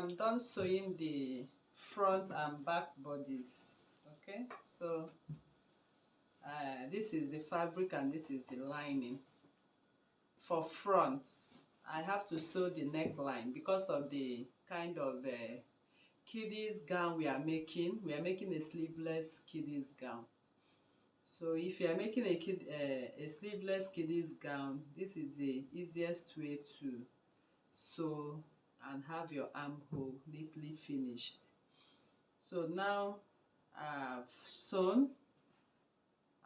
I'm done sewing the front and back bodies. Okay, so this is the fabric and this is the lining. For front, I have to sew the neckline because of the kind of kiddies gown we are making. We are making a sleeveless kiddies gown. So if you are making a sleeveless kiddies gown, this is the easiest way to sew and have your armhole neatly finished. So now I've sewn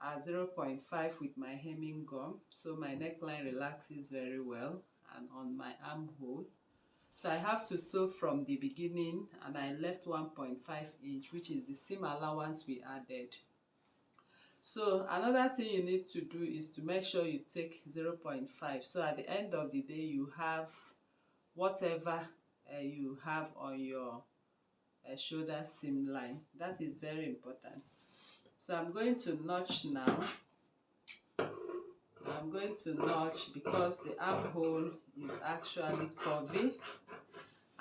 at 0.5 with my hemming gum, so my neckline relaxes very well, and on my armhole. So I have to sew from the beginning, and I left 1.5 inch, which is the seam allowance we added. So another thing you need to do is to make sure you take 0.5, so at the end of the day you have whatever you have on your shoulder seam line. That is very important. So I'm going to notch now. I'm going to notch because the armhole is actually curvy,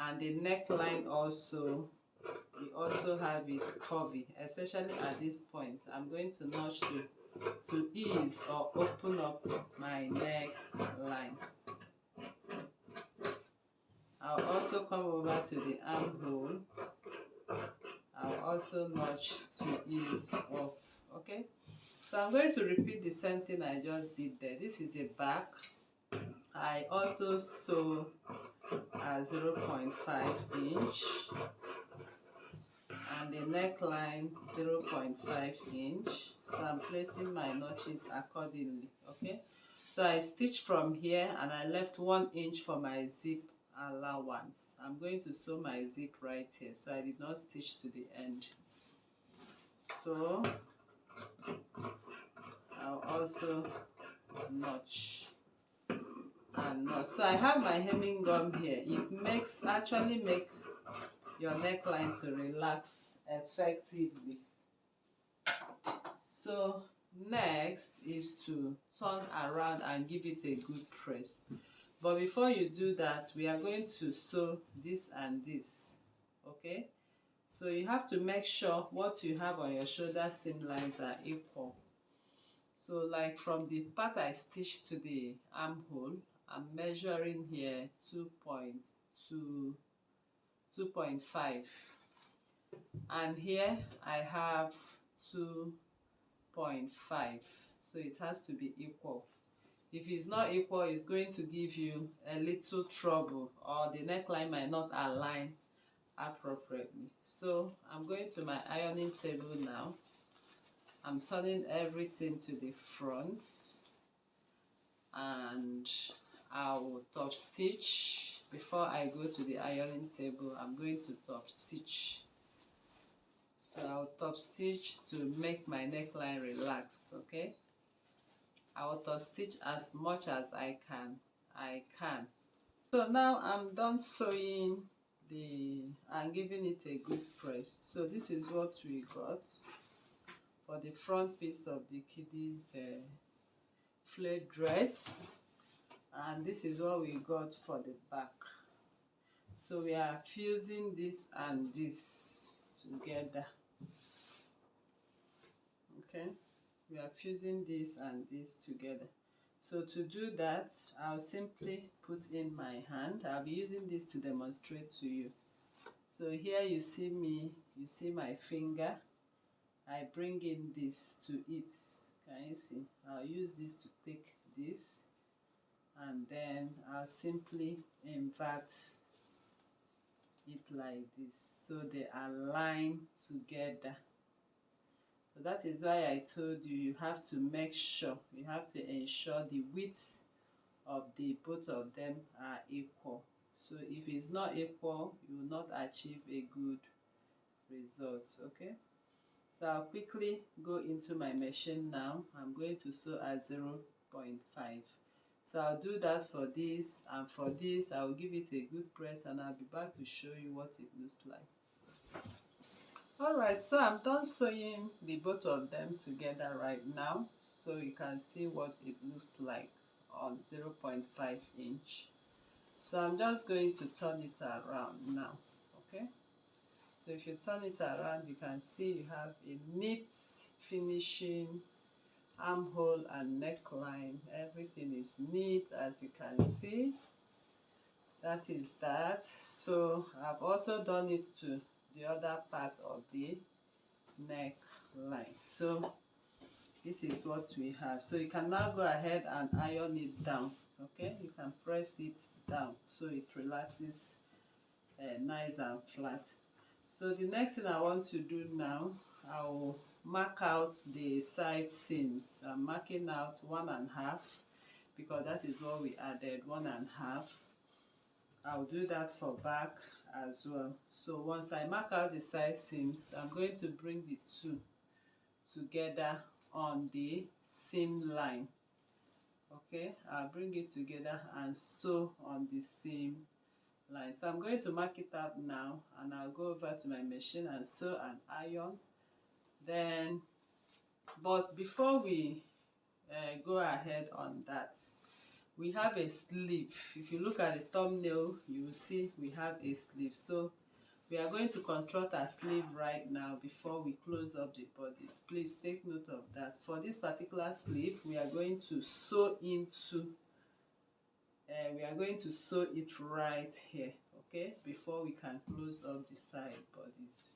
and the neckline also, we also have it curvy, especially at this point. I'm going to notch to ease or open up my neckline. I'll also come over to the armhole. I'll also notch to ease off. Okay, so I'm going to repeat the same thing I just did there. This is the back. I also sew at 0.5 inch, and the neckline 0.5 inch. So I'm placing my notches accordingly. Okay, so I stitch from here and I left 1 inch for my zip allowance. I'm going to sew my zip right here, so I did not stitch to the end. So I'll also notch and notch. So I have my hemming gum here. It actually make your neckline to relax effectively. So next is to turn around and give it a good press. But before you do that, we are going to sew this and this. Okay, so you have to make sure what you have on your shoulder seam lines are equal. So like from the part I stitched to the armhole, I'm measuring here 2.5, and here I have 2.5, so it has to be equal. If it's not equal, it's going to give you a little trouble, or the neckline might not align appropriately. So I'm going to my ironing table now. I'm turning everything to the front, and I will top stitch. Before I go to the ironing table, I'm going to top stitch. So I'll top stitch to make my neckline relax. Okay, I will top stitch as much as I can. So now I'm done sewing and giving it a good press. So this is what we got for the front piece of the kiddies flared dress, and this is what we got for the back. So we are fusing this and this together. Okay, we are fusing this and this together. So to do that, I'll simply put in my hand. I'll be using this to demonstrate to you. So here you see my finger. I bring in this to it. Can you see? I'll use this to take this, and then I'll simply invert it like this, so they align together. So that is why I told you have to make sure, you have to ensure the width of the both of them are equal. So if it's not equal, you will not achieve a good result. Okay, so I'll quickly go into my machine now. I'm going to sew at 0.5. So I'll do that for this, and for this I'll give it a good press, and I'll be back to show you what it looks like. Alright, so I'm done sewing the both of them together right now, so you can see what it looks like on 0.5 inch. So I'm just going to turn it around now. Okay, so if you turn it around, you can see you have a neat finishing armhole and neckline. Everything is neat, as you can see. That is that. So I've also done it to the other part of the neckline. So this is what we have. So you can now go ahead and iron it down. Okay, you can press it down so it relaxes nice and flat. So the next thing I want to do now, I will mark out the side seams. I'm marking out 1.5 because that is what we added, 1.5. I'll do that for back as well. So once I mark out the side seams, I'm going to bring the two together on the seam line. Okay, I'll bring it together and sew on the seam line. So I'm going to mark it out now, and I'll go over to my machine and sew and iron. Then, but before we go ahead on that, we have a sleeve. If you look at the thumbnail, you will see we have a sleeve. So we are going to construct a sleeve right now before we close up the bodice. Please take note of that. For this particular sleeve, we are going to sew into we are going to sew it right here, okay, before we can close up the side bodies.